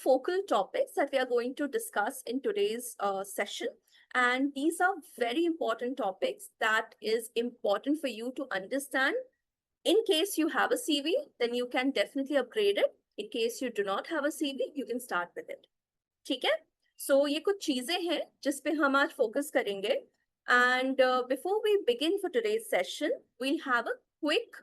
focal topics that we are going to discuss in today's session. And these are very important topics that is important for you to understand. In case you have a CV, then you can definitely upgrade it. In case you do not have a CV, you can start with it. ठीक है? So ये कुछ चीजें हैं जिस पे हम आज focus करेंगे. And before we begin for today's session, we'll have a quick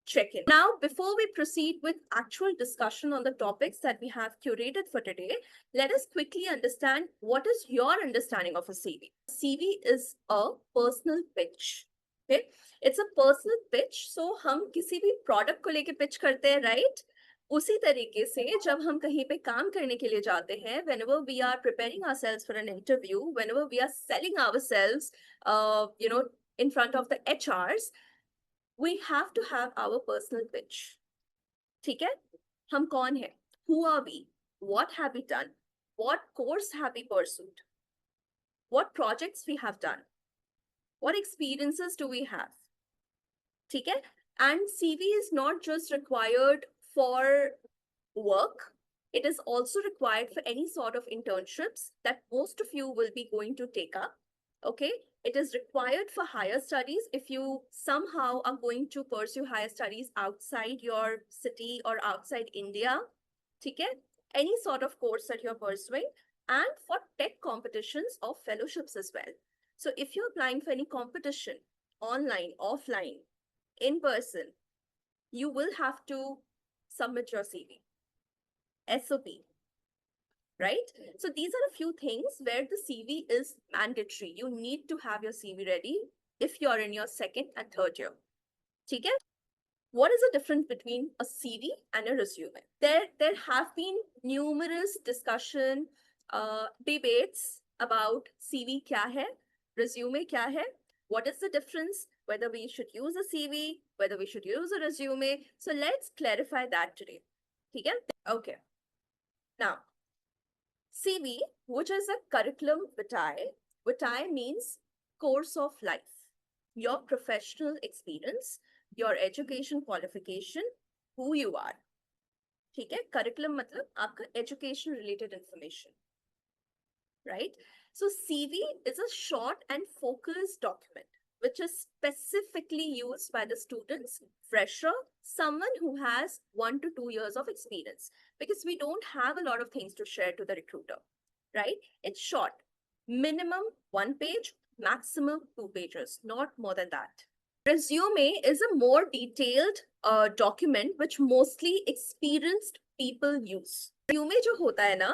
check-in. Now, before we proceed with actual discussion on the topics that we have curated for today, let us quickly understand what is your understanding of a CV. CV is a personal pitch. Okay, it's a personal pitch. So हम किसी भी product को लेके pitch करते हैं, right? उसी तरीके से जब हम कहीं पे काम करने के लिए जाते हैं, whenever we are preparing ourselves for an interview, whenever we are selling ourselves, in front of the HRs, we have to have our personal pitch. ठीक है? हम कौन हैं? Who are we? What have we done? What course have we pursued? What projects we have done? What experiences do we have? ठीक है? And CV is not just required for work. It is also required for any sort of internships that most of you will be going to take up. Okay, it is required for higher studies if you somehow are going to pursue higher studies outside your city or outside India. Okay, any sort of course that you're pursuing, and for tech competitions or fellowships as well. So if you're applying for any competition, online, offline, in person, you will have to submit your CV. SOP. Right? So these are a few things where the CV is mandatory. You need to have your CV ready if you're in your second and third year. Okay? What is the difference between a CV and a resume? There have been numerous discussion, debates about CV kya hai, resume kya hai, what is the difference, whether we should use a CV, whether we should use a resume. So let's clarify that today. Okay? Okay. Now, CV, which is a curriculum vitae. Vitae means course of life, your professional experience, your education qualification, who you are. ठीक है? Curriculum मतलब आपका education related information. Right? So CV is a short and focused document which is specifically used by the students, fresher, someone who has 1 to 2 years of experience, because we don't have a lot of things to share to the recruiter, right? It's short, minimum 1 page, maximum 2 pages, not more than that. Resume is a more detailed document which mostly experienced people use. Resume jo hota hai na,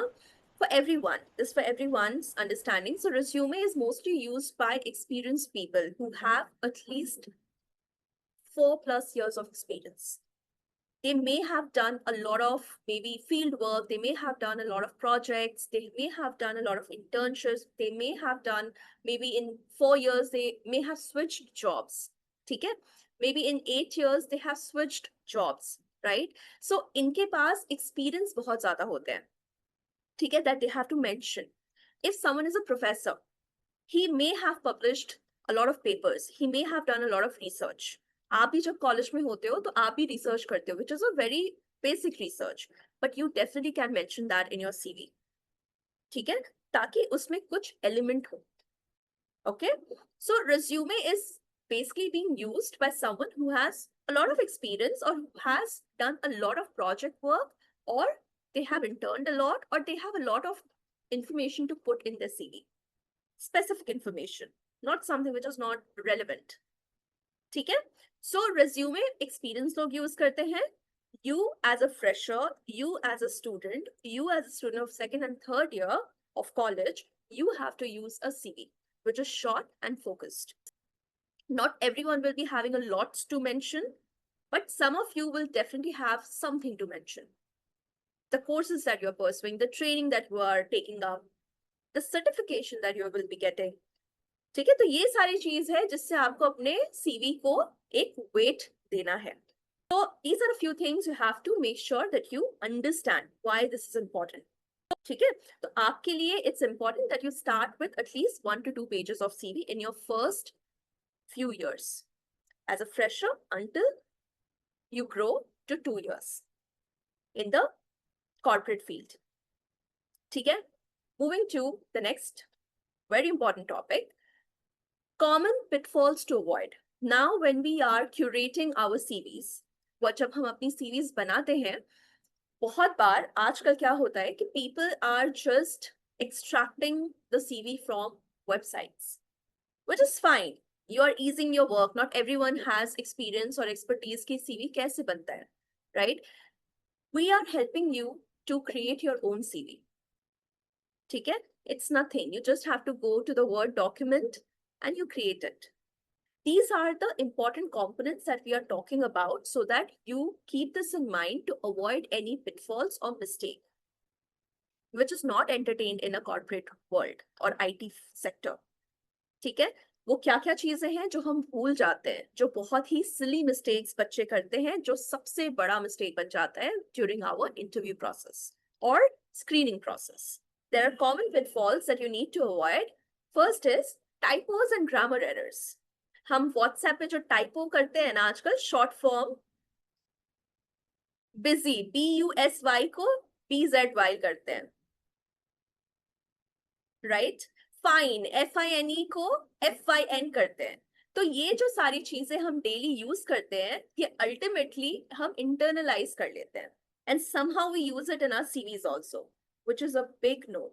for everyone, this for everyone's understanding. So resume is mostly used by experienced people who have at least 4+ years of experience. They may have done a lot of maybe field work, they may have done a lot of projects, they may have done a lot of internships, they may have done maybe in 4 years, they may have switched jobs. Okay? Maybe in 8 years, they have switched jobs, right? So इनके पास experience बहुत ज़्यादा होते हैं. ठीक है, that they have to mention. If someone is a professor, he may have published a lot of papers. He may have done a lot of research. आप भी जब कॉलेज में होते हो तो आप भी research करते हो, which is a very basic research. But you definitely can mention that in your CV. ठीक है, ताकि उसमें कुछ element हो. Okay, so resume is basically being used by someone who has a lot of experience or who has done a lot of project work, or they have interned a lot, or they have a lot of information to put in their CV. Specific information, not something which is not relevant. ठीक है? So resume experience लोग use करते हैं. You as a fresher, you as a student of second and third year of college, you have to use a CV, which is short and focused. Not everyone will be having a lot to mention, but some of you will definitely have something to mention. The courses that you're pursuing, the training that you are taking up, the certification that you will be getting. ठीक है, तो ये सारी चीज है जिससे आपको अपने CV को एक weight देना है. So these are a few things you have to make sure that you understand why this is important. ठीक है, तो आपके लिए it's important that you start with at least 1 to 2 pages of CV in your first few years as a fresher until you grow to 2 years in the corporate field. ठीक है? Moving to the next very important topic, common pitfalls to avoid. Now when we are curating our CVs, वो जब हम अपनी CVs बनाते हैं, बहुत बार आजकल क्या होता है कि people are just extracting the CV from websites, which is fine. You are easing your work. Not everyone has experience or expertise कि CV कैसे बनता है, right? We are helping you to create your own CV. ठीक है? It's nothing. You just have to go to the Word document and you create it. These are the important components that we are talking about so that you keep this in mind to avoid any pitfalls or mistake, which is not entertained in a corporate world or IT sector. ठीक है? वो क्या क्या चीजें हैं जो हम भूल जाते हैं, जो बहुत ही सिली मिस्टेक्स बच्चे करते हैं, जो सबसे बड़ा मिस्टेक बन जाता है ड्यूरिंग आवर इंटरव्यू प्रोसेस और screening process. There are common pitfalls that you need to avoid. First is typos and grammar errors. हम WhatsApp पे जो टाइपो करते हैं ना आजकल, शॉर्ट फॉर्म busy BUSY को BZY करते हैं, राइट? फाइन FINE को FYN करते हैं. तो ये जो सारी चीजें हम डेली यूज करते हैं, ये अल्टीमेटली हम इंटरनलाइज कर लेते हैं, and somehow we use it in our CVs also, which is a big no.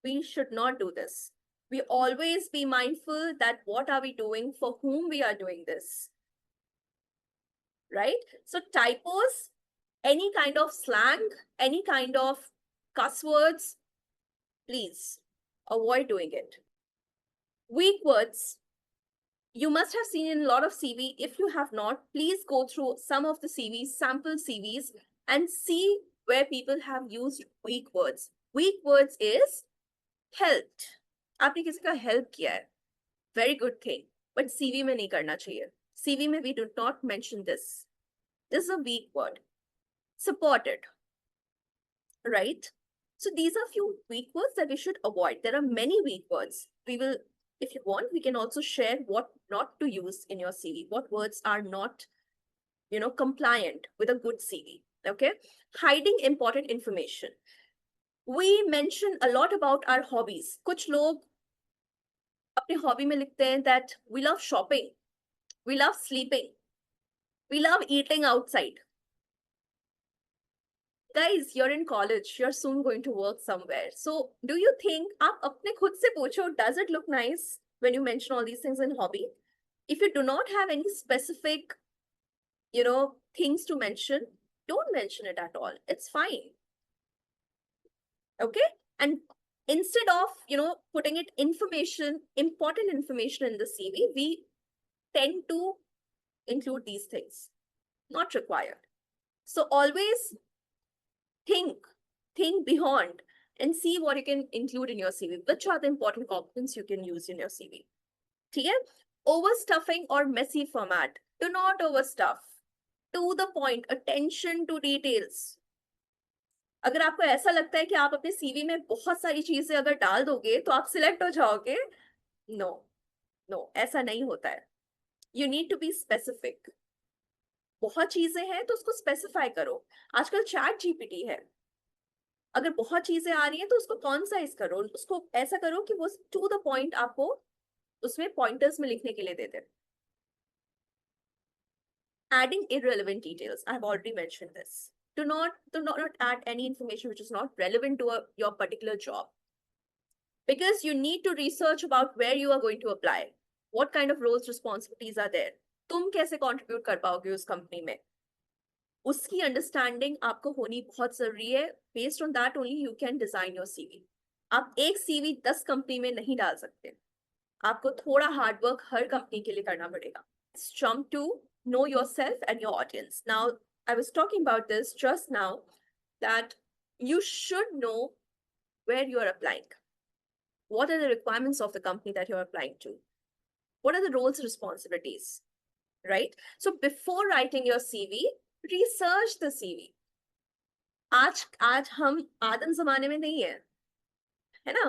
We should not do this. We always be mindful that what are we doing, for whom we are doing this, right? So typos, any kind of slang, any kind of cuss words, please avoid doing it. Weak words, you must have seen in a lot of CV. If you have not, please go through some of the CVs, sample CVs, and see where people have used weak words. Weak words is helped. आपने किसी का help किया है, very good thing, but CV में नहीं करना चाहिए. CV में we do not mention this. This is a weak word. Supported, right? So these are few weak words that we should avoid. There are many weak words. We will, if you want, we can also share what not to use in your CV, what words are not, compliant with a good CV. Okay? Hiding important information. We mention a lot about our hobbies. कुछ लोग अपने hobby में लिखते हैं that we love shopping, we love sleeping, we love eating outside. Guys, you're in college, you're soon going to work somewhere. So do you think, आप अपने खुद से पूछो, does it look nice when you mention all these things in hobby? If you do not have any specific, things to mention, don't mention it at all. It's fine. Okay? And instead of, putting it important information in the CV, we tend to include these things. Not required. So always think beyond and see what you can include in your CV. Which are the important components you can use in your CV? ठीक है? Overstuffing or messy format. Do not overstuff. To the point. Attention to details. अगर आपको ऐसा लगता है कि आप अपने CV में बहुत सारी चीजें अगर डाल दोगे तो आप सिलेक्ट हो जाओगे, नो, ऐसा नहीं होता है. You need to be specific. बहुत चीजें हैं तो उसको स्पेसिफाई करो. आजकल चैट GPT है, अगर बहुत चीजें आ रही हैं तो उसको कॉन्साइज करो, उसको ऐसा करो कि वो टू द पॉइंट आपको उसमें पॉइंटर्स में लिखने के लिए दे दे. Adding irrelevant details, I've already mentioned this. Do not add any information which is not relevant to your particular job, because you need to research about where you are going to apply, what kind of roles, responsibilities are there, तुम कैसे contribute कर पाओगे उस company में, उसकी understanding आपको होनी बहुत जरूरी है. Based on that only you can design your CV. आप एक CV 10 कंपनी में नहीं डाल सकते, आपको थोड़ा हार्डवर्क हर कंपनी के लिए करना पड़ेगा. Jump to know yourself and your audience. Now I was talking about this just now, that you should know where you are applying. What are the requirements of the company that you're applying to? What are the roles and responsibilities? Right? So before writing your CV, research the CV. आज हम आदम जमाने में नहीं है ना?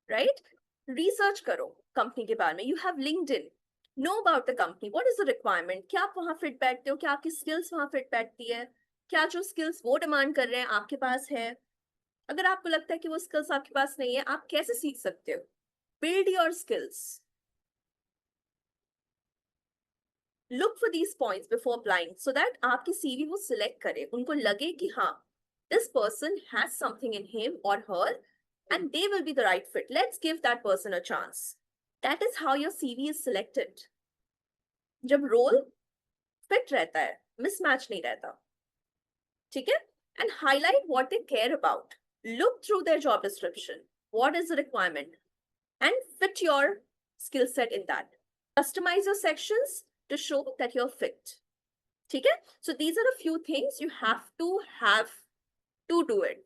Right? Research करो company के बारे में. You have LinkedIn. Know about the company. What is the requirement? क्या आप वहां फिट बैठते हो? क्या आपकी स्किल्स वहां फिट बैठती है? क्या जो स्किल्स वो डिमांड कर रहे हैं आपके पास है? अगर आपको लगता है कि वो स्किल्स आपके पास नहीं है, आप कैसे सीख सकते हो? Build your skills. Look for these points before applying so that आपकी सीवी वो सिलेक्ट करे, उनको लगे कि हाँ, this person has something in him और हर and they will be the right fit. Let's give that person a chance. That is how your CV is selected. जब role fit रहता है, मिसमैच नहीं रहता. ठीक है? And highlight what they care about. Look through their job description. What is the requirement? And fit your skill set in that. Customize your sections to show that you're fit. ठीक है? So these are a few things you have to do it.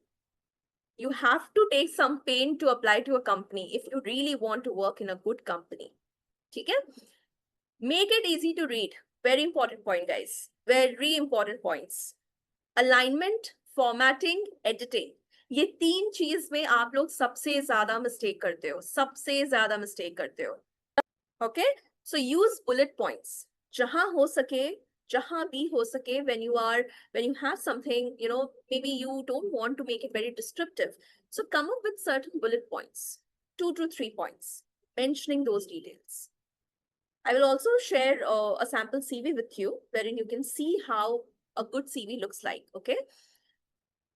You have to take some pain to apply to a company if you really want to work in a good company. ठीक है? Make it easy to read. Very important point, guys. Very important points. Alignment, formatting, editing. ये 3 चीज में आप लोग सबसे ज्यादा mistake करते हो, सबसे ज्यादा मिस्टेक करते हो. Okay? So use bullet points. जहां हो सके, जहां भी हो सके, when you have something, maybe you don't want to make it very descriptive. So come up with certain bullet points, 2 to 3 points, mentioning those details. I will also share a sample CV with you, wherein you can see how a good CV looks like. Okay?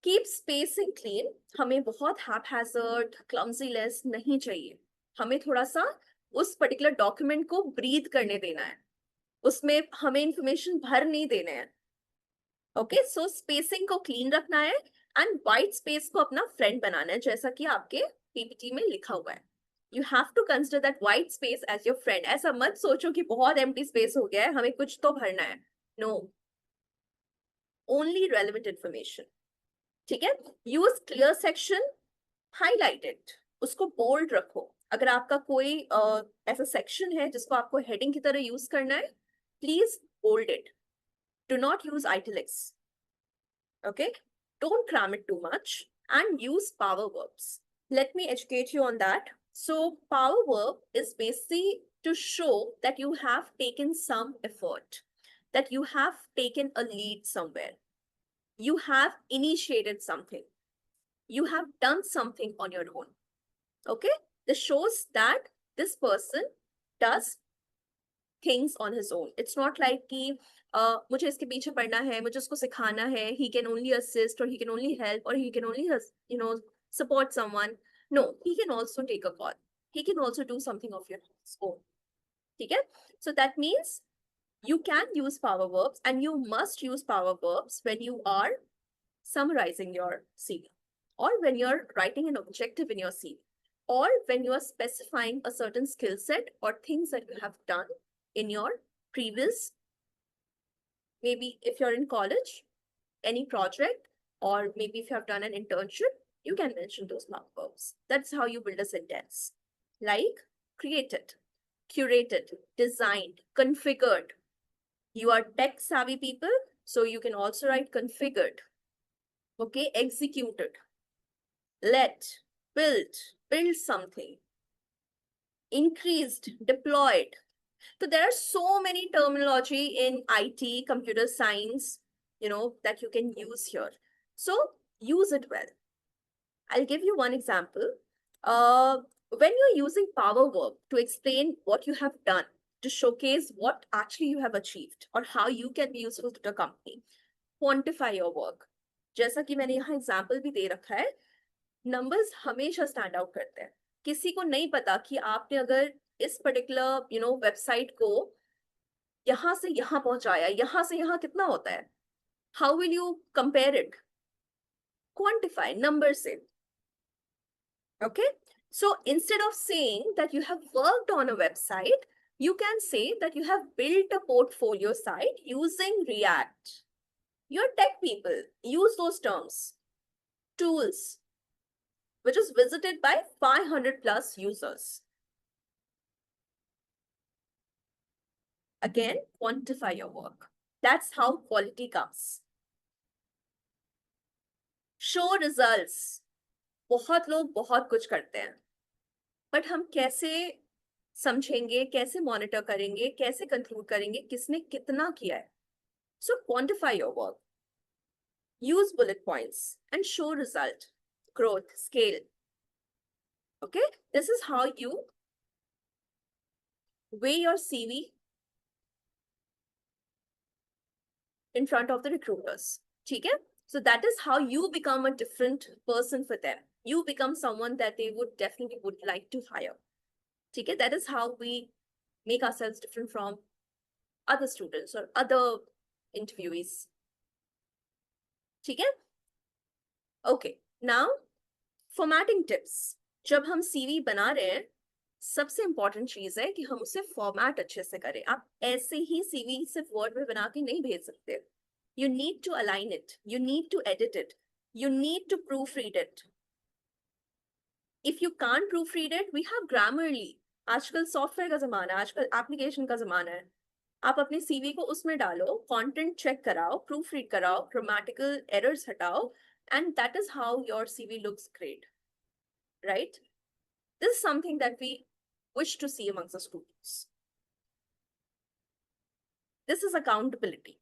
Keep spacing clean. हमें बहुत haphazard, clumsiness नहीं चाहिए. हमें थोड़ा सा उस particular document को breathe करने देना है, उसमें हमें इंफॉर्मेशन भर नहीं देना है. ओके, सो स्पेसिंग को क्लीन रखना है एंड वाइट स्पेस को अपना फ्रेंड बनाना है, जैसा कि आपके पीपीटी में लिखा हुआ है. You have to consider that white space as your friend. ऐसा मत सोचो कि बहुत एम्प्टी स्पेस हो गया है, हमें कुछ तो भरना है. No, only relevant information. ठीक है? Use clear section, highlight it, उसको बोल्ड रखो. अगर आपका कोई ऐसा सेक्शन है जिसको आपको हेडिंग की तरह यूज करना है, please bold it. Do not use italics. Okay? Don't cram it too much and use power verbs. Let me educate you on that. So, power verb is basically to show that you have taken some effort, that you have taken a lead somewhere. You have initiated something. You have done something on your own. Okay? This shows that this person does things on his own. It's not like कि मुझे इसके पीछे पड़ना है, मुझे उसको सिखाना है. He can only assist, or he can only help, or he can only support someone. No, he can also take a call. He can also do something of your own. ठीक है? So that means you can use power verbs, and you must use power verbs when you are summarizing your CV, or when you're writing an objective in your CV, or when you are specifying a certain skill set or things that you have done in your previous, maybe if you're in college, any project, or maybe if you have done an internship, you can mention those power verbs. That's how you build a sentence. Like created, curated, designed, configured. You are tech savvy people, so you can also write configured. Okay, executed, let, build something, increased, deployed. So there are so many terminology in IT, computer science, that you can use here. So use it well. I'll give you one example. When you're using power verb to explain what you have done, to showcase what actually you have achieved or how you can be useful to the company, quantify your work. जैसा कि मैंने यहाँ example भी दे रखा है, numbers हमेशा stand out करते हैं. किसी को नहीं पता कि आपने अगर इस पर्टिकुलर वेबसाइट को यहां से यहां पहुंचाया, यहां से यहां कितना होता है. How will you compare it? Quantify number से. Okay, so instead of saying that you have worked on a website, you can say that you have built a portfolio site using React. You're tech people, use those terms. Tools, which is visited by 500 plus users. Again, quantify your work. That's how quality comes. Show results. बहुत लोग बहुत कुछ करते हैं, but हम कैसे समझेंगे, कैसे मॉनिटर करेंगे, कैसे कंक्लूड करेंगे किसने कितना किया है? So quantify your work. Use bullet points and show result. growth, scale. Okay, this is how you weigh your CV in front of the recruiters. Okay? So that is how you become a different person for them. You become someone that they would definitely would like to hire. Okay? That is how we make ourselves different from other students or other interviewees. Okay? Okay. Now, formatting tips. जब हम CV बना रहे हैं, सबसे important चीज है कि हम उसे फॉर्मेट अच्छे से करें. आप ऐसे ही CV सिर्फ वर्ड में बना के नहीं भेज सकते. You need to align it. You need to edit it. You need to proofread it. If you can't proofread it, we have Grammarly. आजकल सॉफ्टवेयर का जमाना है, आजकल एप्लीकेशन का जमाना है. आप अपने CV को उसमें डालो, कंटेंट चेक कराओ, प्रूफरीड कराओ, ग्रामेटिकल एरर्स हटाओ, and that is how your CV looks great. Right? This is something that we wish to see amongst the students. This is accountability.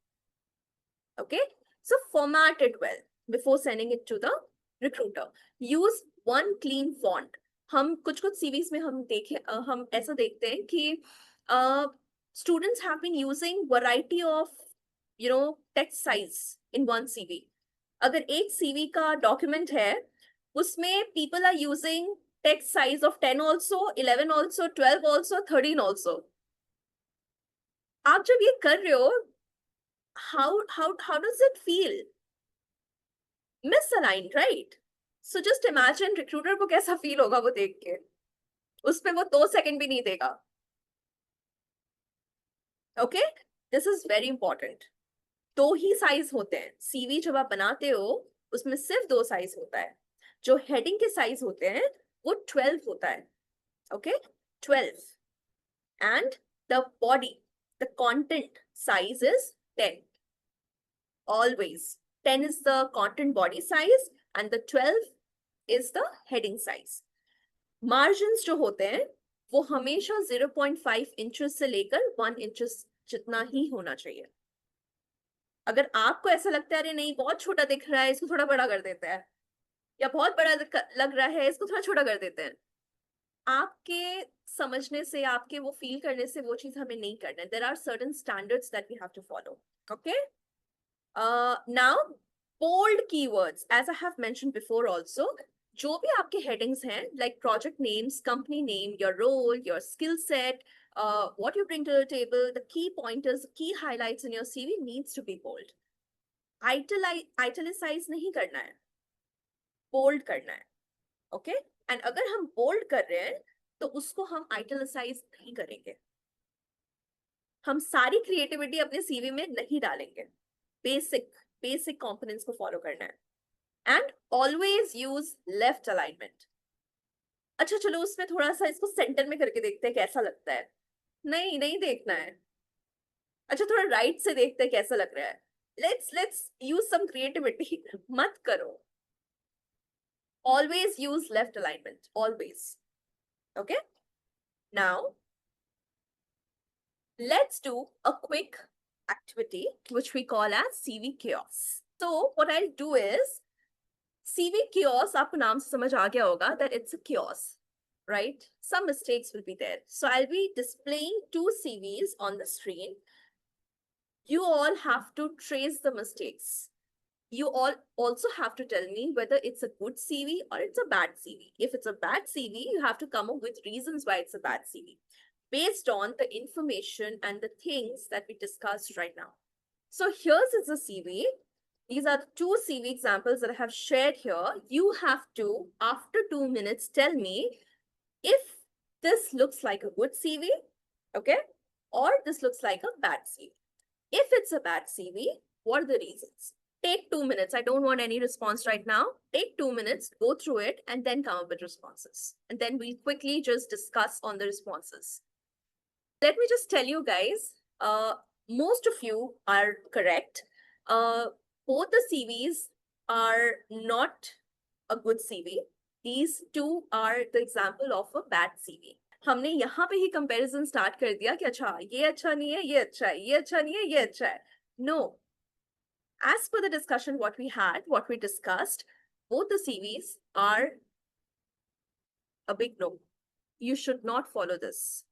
Okay, so format it well before sending it to the recruiter. Use one clean font. हम कुछ CVs में हम ऐसा देखते हैं कि students have been using variety of text size in one CV. अगर एक CV का document है, उसमें people are using text size of 10 also, 11 also, 12 also, 13 also. आप जब ये कर रहे हो, how does it feel? Misaligned, right? So just imagine recruiter को कैसा feel होगा वो देख के. उसपे वो 2 सेकंड भी नहीं देगा. Okay? This is very important. 2 he size होते हैं. CV जब आप बनाते हो, उसमें सिर्फ 2 साइज होता है. जो हेडिंग के साइज होते हैं, वो 12 होता है. Okay? 12. And the body, the content size is 10. Always. 10 is the content body size and the 12 is the heading size. Margins जो होते हैं, वो हमेशा 0.5 inches से लेकर 1 inches जितना ही होना चाहिए. अगर आपको ऐसा लगता है अरे नहीं बहुत छोटा दिख रहा है, इसको थोड़ा बड़ा कर देते हैं, या बहुत बड़ा लग रहा है, इसको थोड़ा छोटा कर देते हैं, आपके समझने से, आपके वो फील करने से वो चीज हमें नहीं करना है. There are certain standards that we have to follow. Okay? Now, bold keywords, as I have mentioned before also, जो भी आपके headings हैं, like project names, company name, your role, your skill set, what you bring to the table, the key pointers, key highlights in your CV needs to be bold. Italicize नहीं करना है, bold करना है. Okay? And अगर हम bold कर रहे हैं, तो उसको हम italicize नहीं करेंगे. हम सारी creativity अपने CV में नहीं डालेंगे. Basic components को follow करना है. And always use left alignment. अच्छा चलो उसमें थोड़ा सा इसको सेंटर में करके देखते हैं कैसा लगता है. नहीं देखना है. अच्छा थोड़ा राइट से देखते हैं कैसा लग रहा है. Let's use some creativity. मत करो. Always use left alignment. Always. Okay? Now, let's do a quick activity which we call as CV chaos. So what I'll do is, CV chaos, आपको नाम से समझ आ गया होगा that it's a chaos, right? Some mistakes will be there. So I'll be displaying 2 CVs on the screen. You all have to trace the mistakes. You all also have to tell me whether it's a good CV or it's a bad CV. If it's a bad CV, you have to come up with reasons why it's a bad CV, based on the information and the things that we discussed right now. So here's is a CV. These are the 2 CV examples that I have shared here. You have to, after 2 minutes, tell me if this looks like a good CV, okay, or this looks like a bad CV. If it's a bad CV, what are the reasons? Take 2 minutes. I don't want any response right now. Take 2 minutes, go through it, and then come up with responses. And then we'll quickly just discuss on the responses. Let me just tell you guys, most of you are correct. Both the CVs are not a good CV. These 2 are the example of a bad CV. हमने यहाँ पे ही comparison start कर दिया कि अच्छा ये अच्छा नहीं है, ये अच्छा है, ये अच्छा नहीं है, ये अच्छा है. No. As per the discussion what we discussed, both the CVs are a big no. You should not follow this.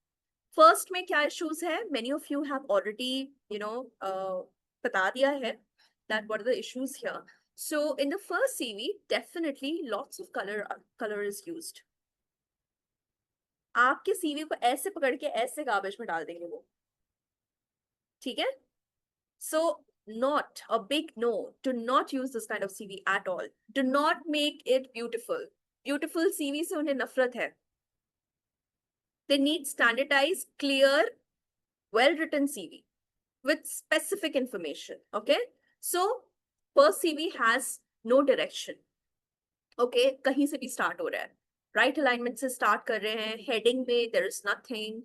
First में क्या issues है? Many of you have already, बता दिया है that what are the issues here. So in the first CV, definitely lots of color is used. आपके CV को ऐसे पकड़ के ऐसे गार्बेज में डाल देंगे वो, ठीक है? So not a big no. Do not use this kind of CV at all. Do not make it beautiful. Beautiful CV से उन्हें नफरत है. They need standardized, clear, well-written CV with specific information. Okay, so first CV has no direction. Okay, कहीं से भी start हो रहा है. Right alignment से start कर रहे हैं. Heading में there is nothing.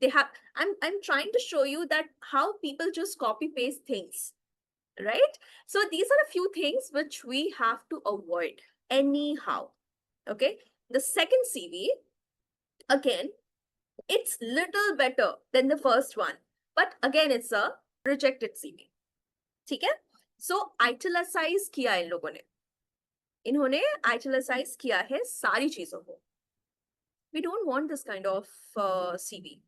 They have. I'm trying to show you that how people just copy paste things, right? So these are a few things which we have to avoid anyhow. Okay, the second CV, again, it's little better than the first one, but again it's a rejected CV. ठीक है? So italicize किया इन लोगों ने, इन्होंने italicize किया है सारी चीजों को. We don't want this kind of CV.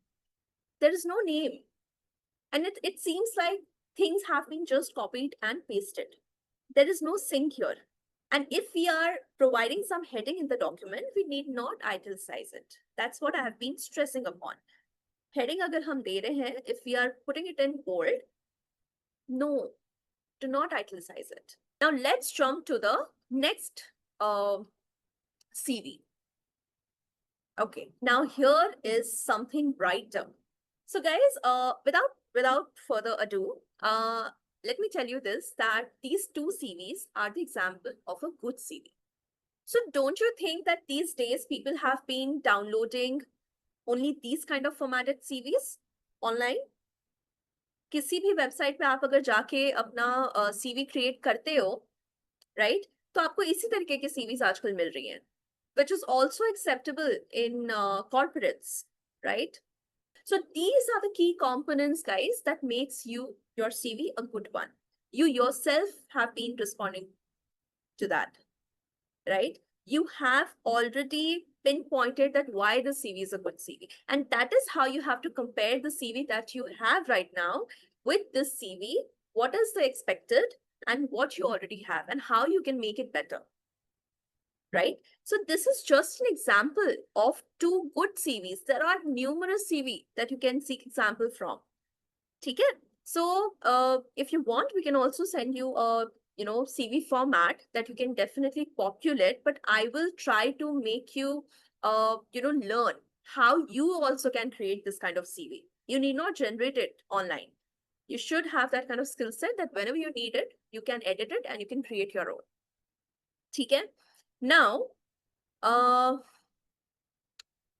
There is no name, and it seems like things have been just copied and pasted. There is no sync here. And if we are providing some heading in the document, we need not italicize it. That's what I have been stressing upon. Heading अगर हम दे रहे हैं, if we are putting it in bold, no, do not italicize it. Now let's jump to the next CV. Okay, now here is something brighter. So guys, without further ado, let me tell you this, that these two CVs are the example of a good CV. So don't you think that these days people have been downloading only these kind of formatted CVs online? किसी भी website पे आप अगर जाके अपना CV create करते हो, right, तो आपको इसी तरीके के CVs आजकल मिल रही हैं, which is also acceptable in corporates, right? So these are the key components, guys, that makes your CV a good one. You yourself have been responding to that, right? You have already pinpointed that why the CV is a good CV. And that is how you have to compare the CV that you have right now with this CV. What is the expected and what you already have and how you can make it better, right? So this is just an example of two good CVs. There are numerous CV that you can seek example from. Okay? So if you want, we can also send you a CV format that you can definitely populate, but I will try to make you learn how you also can create this kind of CV. You need not generate it online. You should have that kind of skill set that whenever you need it, you can edit it and you can create your own. Okay? Now,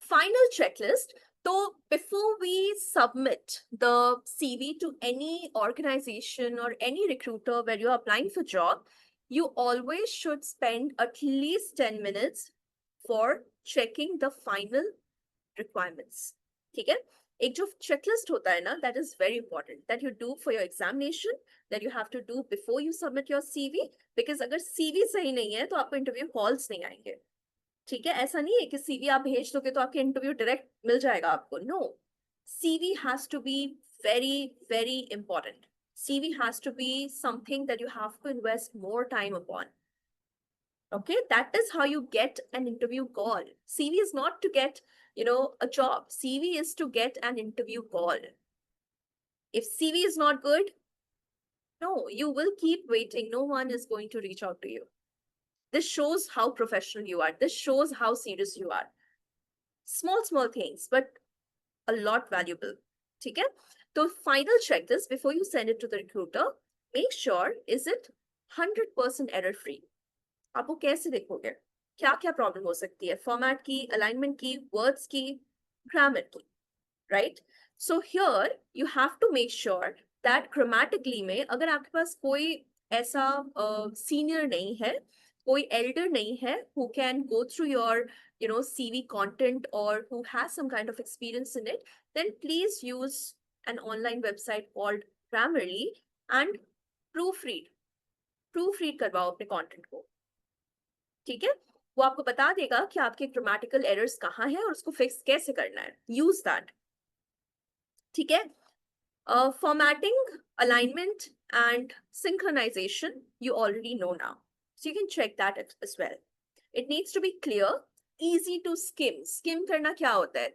final checklist. So before we submit the CV to any organization or any recruiter where you're applying for job, you always should spend at least 10 minutes for checking the final requirements. Okay? एक जो checklist होता है ना, that is very important, that you do for your examination, that you have to do before you submit your CV, because अगर CV सही नहीं है तो आपको interview calls नहीं आएंगे. ठीक है, ऐसा नहीं है कि CV आप भेज दोगे तो आपके इंटरव्यू डायरेक्ट मिल जाएगा आपको. No, CV has to be very very important. CV has to be something that you have to invest more time upon. Okay, that is how you get an interview call. CV is not to get a job. CV is to get an interview call. If CV is not good, no, you will keep waiting. No one is going to reach out to you. This shows how professional you are. This shows how serious you are. Small things, but a lot valuable. Okay? So final check this before you send it to the recruiter. Make sure, is it 100% error free? आप वो कैसे देखोगे? क्या problem हो सकती है? Format की, alignment की, वर्ड्स की, ग्रामर की, right? So here you have to make sure that grammatically में अगर आपके पास कोई ऐसा सीनियर नहीं है, कोई एल्डर नहीं है who can go through your CV content or who has some kind of experience in it, then please use an online website called Grammarly and proofread करवाओ अपने content को. ठीक है, वो आपको बता देगा कि आपके ग्रामेटिकल एरर्स कहाँ हैं और उसको फिक्स कैसे करना है, यूज दैट। ठीक है, formatting, alignment, and synchronization you already know now, so you can check that as well. It needs to be clear, easy to skim. Skim करना क्या होता है,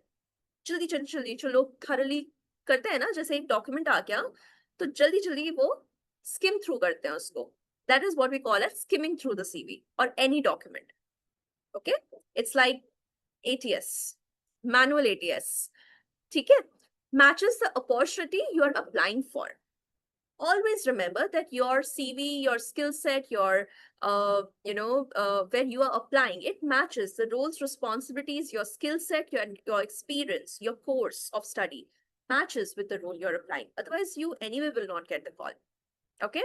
जल्दी जल्दी जल्दी जो लोग thoroughly करते हैं ना, जैसे एक डॉक्यूमेंट आ गया तो जल्दी जल्दी वो skim through करते हैं उसको, that is what we call as skimming through the CV or any document. Okay, it's like ATS, manual ATS. ठीक है, matches the opportunity you are applying for. Always remember that your CV, your skill set, your where you are applying, it matches the roles, responsibilities, your skill set, your experience, your course of study matches with the role you're applying. Otherwise, you anyway will not get the call. Okay,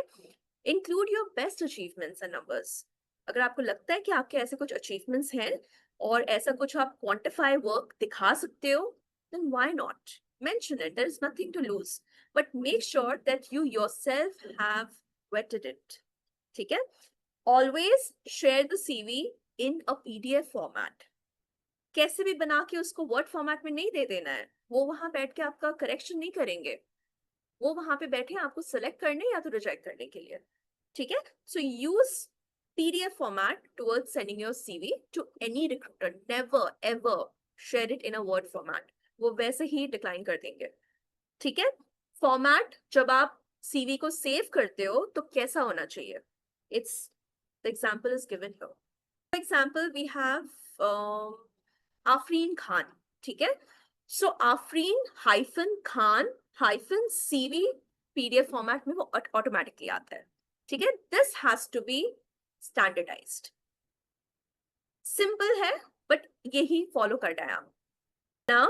include your best achievements and numbers. अगर आपको लगता है कि आपके ऐसे कुछ achievements हैं और ऐसा कुछ आप quantify work दिखा सकते हो, then why not mention it? There is nothing to lose, but make sure that you yourself have vetted it. ठीक है, always share the CV in a PDF format. कैसे भी बना के उसको वर्ड फॉर्मेट में नहीं दे देना है, वो वहां बैठ के आपका करेक्शन नहीं करेंगे, वो वहां पे बैठे आपको सेलेक्ट करने या तो रिजेक्ट करने के लिए। ठीक है, सो use PDF format towards sending your CV to any recruiter. Never ever share it in a word format. वो वैसे ही डिक्लाइन कर देंगे। ठीक है, फॉर्मेट जब आप CV को सेव करते हो तो कैसा होना चाहिए? It's the example is given here. For example, we have Afreen Khan. ठीक है, so Afreen hyphen Khan hyphen CV PDF format में वो automatically आता है। ठीक है, this has to be standardized. Simple है, but यही follow करना है आप। Now,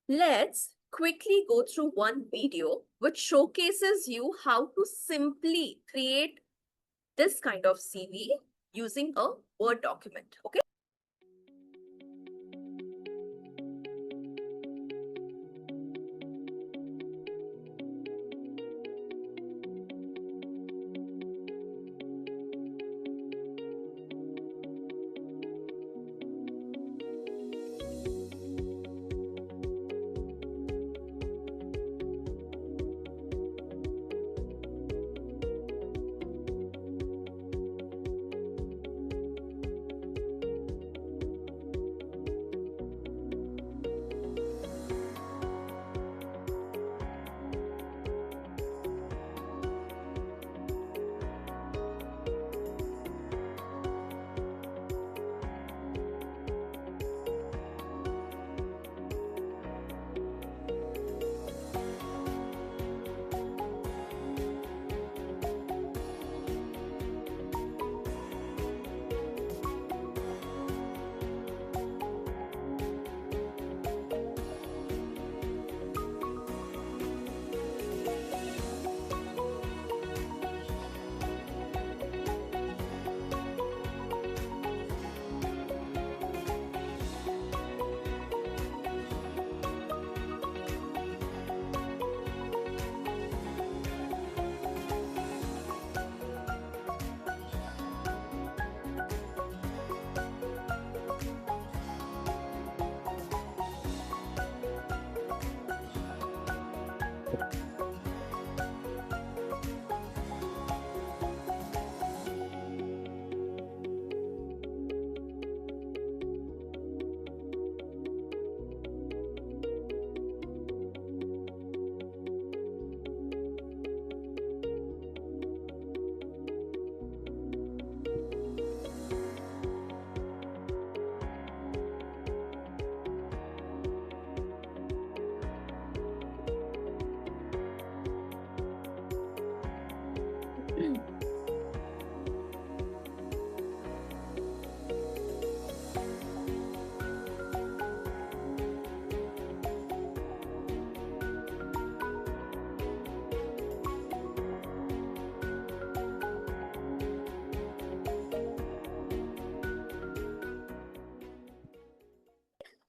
let's quickly go through one video which showcases you how to simply create this kind of CV using a Word document. Okay.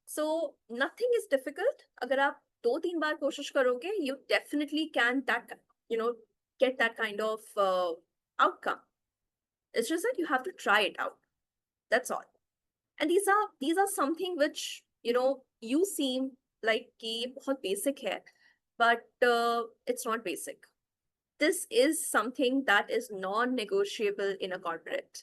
So nothing is difficult. अगर आप 2-3 बार कोशिश करोगे, you definitely can that get that kind of outcome. It's just that you have to try it out. That's all. And these are something which, you seem like कि ये बहुत basic है, but it's not basic. This is something that is non-negotiable in a corporate.